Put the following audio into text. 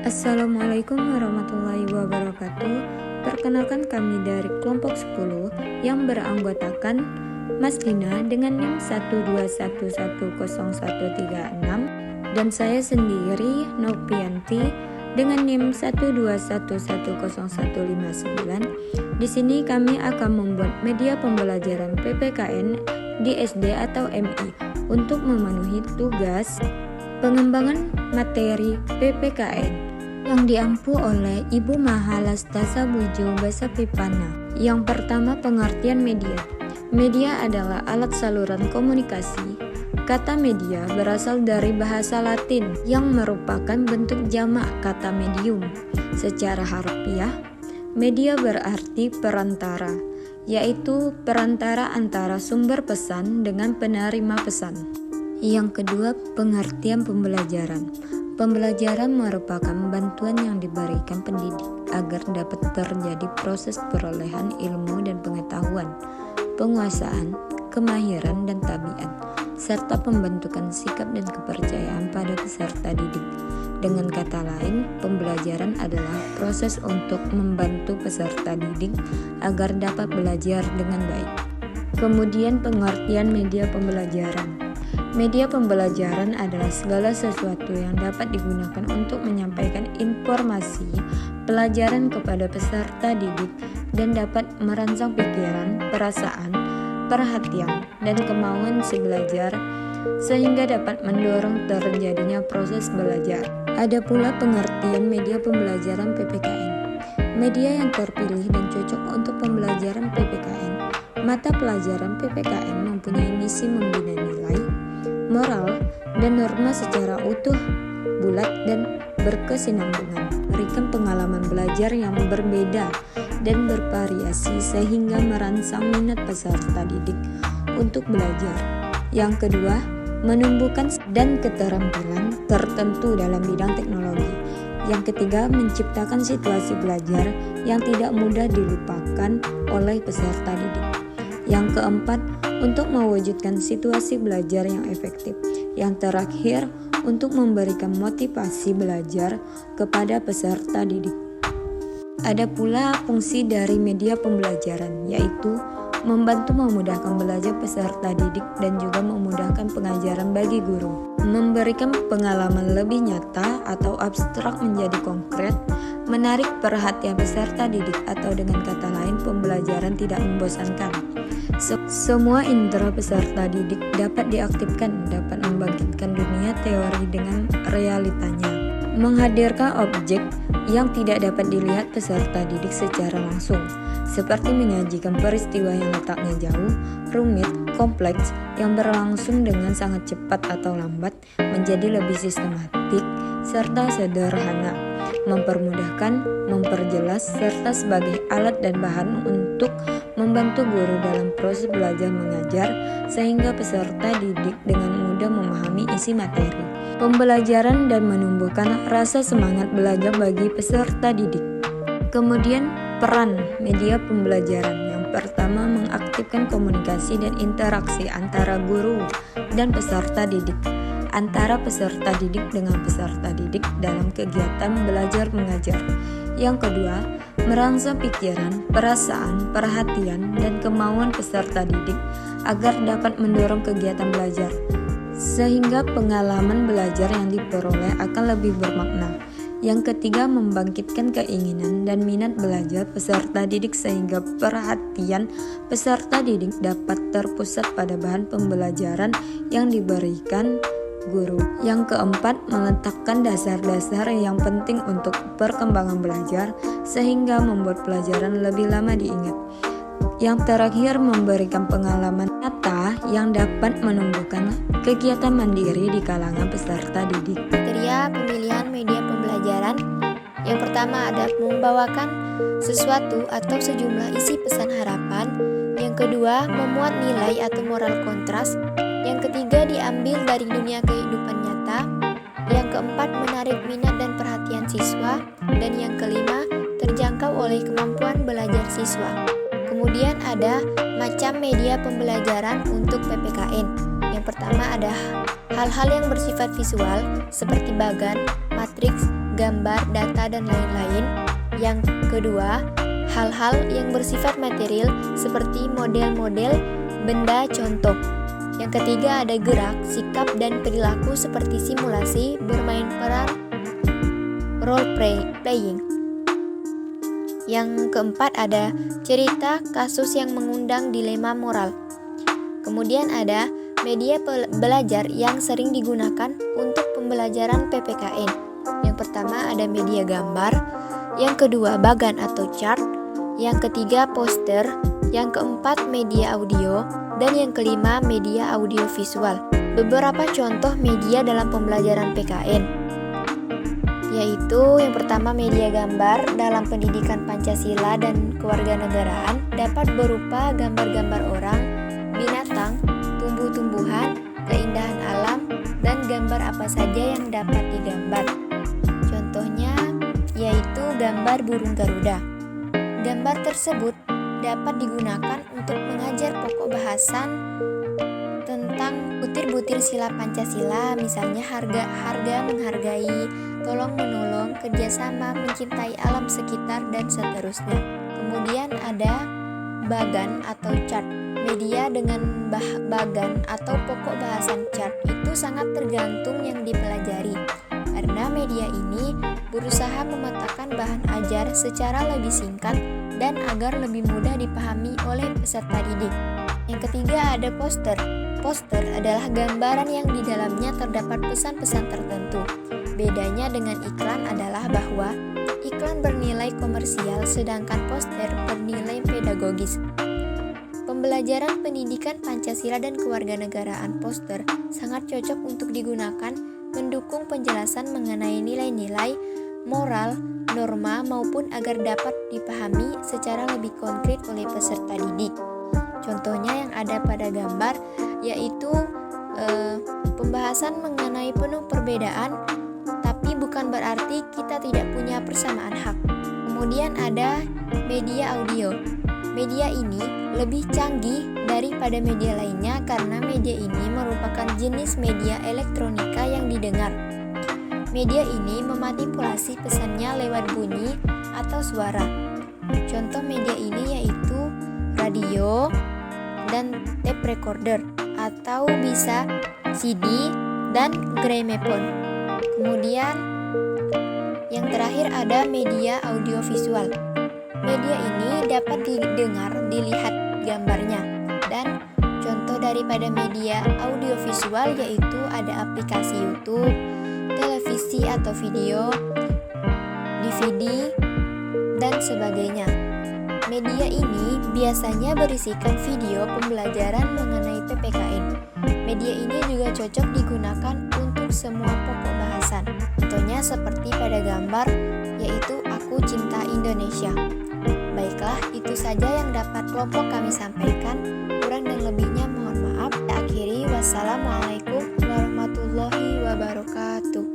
Assalamualaikum warahmatullahi wabarakatuh. Perkenalkan kami dari kelompok 10 yang beranggotakan Mas Dina dengan NIM 121100136 dan saya sendiri Nopianti dengan NIM 121100159. Di sini kami akan membuat media pembelajaran PPKN di SD atau MI untuk memenuhi tugas pengembangan materi PPKN yang diampu oleh Ibu Mahalastasa Bujo Basapipana. Yang pertama, pengertian media. Media adalah alat saluran komunikasi. Kata media berasal dari bahasa Latin yang merupakan bentuk jamak kata medium. Secara harfiah, media berarti perantara, yaitu perantara antara sumber pesan dengan penerima pesan. Yang kedua, pengertian pembelajaran. Pembelajaran merupakan bantuan yang diberikan pendidik agar dapat terjadi proses perolehan ilmu dan pengetahuan, penguasaan, kemahiran dan tabiat, serta pembentukan sikap dan kepercayaan pada peserta didik. Dengan kata lain, pembelajaran adalah proses untuk membantu peserta didik agar dapat belajar dengan baik. Kemudian pengertian media pembelajaran. Media pembelajaran adalah segala sesuatu yang dapat digunakan untuk menyampaikan informasi pelajaran kepada peserta didik dan dapat merangsang pikiran, perasaan, perhatian, dan kemauan si belajar sehingga dapat mendorong terjadinya proses belajar. Ada pula pengertian media pembelajaran PPKN. Media yang terpilih dan cocok untuk pembelajaran PPKN. Mata pelajaran PPKN mempunyai misi membina nilai, moral, dan norma secara utuh, bulat, dan berkesinambungan, memberikan pengalaman belajar yang berbeda dan bervariasi sehingga merangsang minat peserta didik untuk belajar. Yang kedua, menumbuhkan dan keterampilan tertentu dalam bidang teknologi. Yang ketiga, menciptakan situasi belajar yang tidak mudah dilupakan oleh peserta didik. Yang keempat, untuk mewujudkan situasi belajar yang efektif. Yang terakhir, untuk memberikan motivasi belajar kepada peserta didik. Ada pula fungsi dari media pembelajaran, yaitu membantu memudahkan belajar peserta didik dan juga memudahkan pengajaran bagi guru. Memberikan pengalaman lebih nyata atau abstrak menjadi konkret, menarik perhatian peserta didik atau dengan kata lain pembelajaran tidak membosankan. Semua indera peserta didik dapat diaktifkan, dapat membangkitkan dunia teori dengan realitanya. Menghadirkan objek yang tidak dapat dilihat peserta didik secara langsung, seperti menyajikan peristiwa yang letaknya jauh, rumit, kompleks, yang berlangsung dengan sangat cepat atau lambat, menjadi lebih sistematik, serta sederhana, mempermudahkan, memperjelas, serta sebagai alat dan bahan untuk membantu guru dalam proses belajar mengajar sehingga peserta didik dengan mudah memahami isi materi. Pembelajaran dan menumbuhkan rasa semangat belajar bagi peserta didik. Kemudian peran media pembelajaran. Yang pertama, mengaktifkan komunikasi dan interaksi antara guru dan peserta didik, antara peserta didik dengan peserta didik dalam kegiatan belajar mengajar. Yang kedua, merangsang pikiran, perasaan, perhatian, dan kemauan peserta didik agar dapat mendorong kegiatan belajar, sehingga pengalaman belajar yang diperoleh akan lebih bermakna. Yang ketiga, membangkitkan keinginan dan minat belajar peserta didik sehingga perhatian peserta didik dapat terpusat pada bahan pembelajaran yang diberikan guru. Yang keempat, meletakkan dasar-dasar yang penting untuk perkembangan belajar sehingga membuat pelajaran lebih lama diingat. Yang terakhir, memberikan pengalaman nyata yang dapat menumbuhkan kegiatan mandiri di kalangan peserta didik. Kriteria pemilihan media pembelajaran. Yang pertama ada membawakan sesuatu atau sejumlah isi pesan harapan. Yang kedua, memuat nilai atau moral kontras. Yang ketiga, diambil dari dunia kehidupan nyata. Yang keempat, menarik minat dan perhatian siswa. Dan yang kelima, terjangkau oleh kemampuan belajar siswa. Kemudian ada macam media pembelajaran untuk PPKN. Yang pertama ada hal-hal yang bersifat visual seperti bagan, matriks, gambar, data, dan lain-lain. Yang kedua, hal-hal yang bersifat material seperti model-model, benda, contoh. Yang ketiga ada gerak, sikap, dan perilaku seperti simulasi, bermain peran, role playing. Yang keempat ada cerita, kasus yang mengundang dilema moral. Kemudian ada media belajar yang sering digunakan untuk pembelajaran PPKN. Yang pertama ada media gambar, yang kedua bagan atau chart, yang ketiga poster, yang keempat media audio, dan yang kelima media audio visual. Beberapa contoh media dalam pembelajaran PKN yaitu yang pertama media gambar dalam pendidikan Pancasila dan kewarganegaraan dapat berupa gambar-gambar orang, binatang, tumbuh-tumbuhan, keindahan alam, dan gambar apa saja yang dapat digambar. Contohnya yaitu gambar burung Garuda. Gambar tersebut dapat digunakan untuk mengajar pokok bahasan tentang butir-butir sila Pancasila, misalnya harga menghargai, tolong menolong, kerjasama, mencintai alam sekitar, dan seterusnya. Kemudian ada bagan atau chart. Media dengan bagan atau pokok bahasan chart itu sangat tergantung yang dipelajari, karena media ini berusaha memetakan bahan ajar secara lebih singkat dan agar lebih mudah dipahami oleh peserta didik. Yang ketiga ada poster. Poster adalah gambaran yang di dalamnya terdapat pesan-pesan tertentu. Bedanya dengan iklan adalah bahwa iklan bernilai komersial sedangkan poster bernilai pedagogis. Pembelajaran pendidikan Pancasila dan kewarganegaraan poster sangat cocok untuk digunakan mendukung penjelasan mengenai nilai-nilai, moral, norma maupun agar dapat dipahami secara lebih konkret oleh peserta didik. Contohnya yang ada pada gambar yaitu pembahasan mengenai penuh perbedaan, tapi bukan berarti kita tidak punya persamaan hak. Kemudian ada media audio. Media ini lebih canggih daripada media lainnya karena media ini merupakan jenis media elektronika yang didengar. Media ini memanipulasi pesannya lewat bunyi atau suara. Contoh media ini yaitu radio dan tape recorder atau bisa CD dan gramophone. Kemudian yang terakhir ada media audiovisual. Media ini dapat didengar, dilihat gambarnya. Dan contoh daripada media audiovisual yaitu ada aplikasi YouTube, televisi atau video, DVD, dan sebagainya. Media ini biasanya berisikan video pembelajaran mengenai PPKN. Media ini juga cocok digunakan untuk semua pokok bahasan. Contohnya seperti pada gambar, yaitu Aku Cinta Indonesia. Baiklah, itu saja yang dapat kelompok kami sampaikan. Kurang dan lebihnya mohon maaf. Akhiri, wassalamualaikum warahmatullahi wabarakatuh.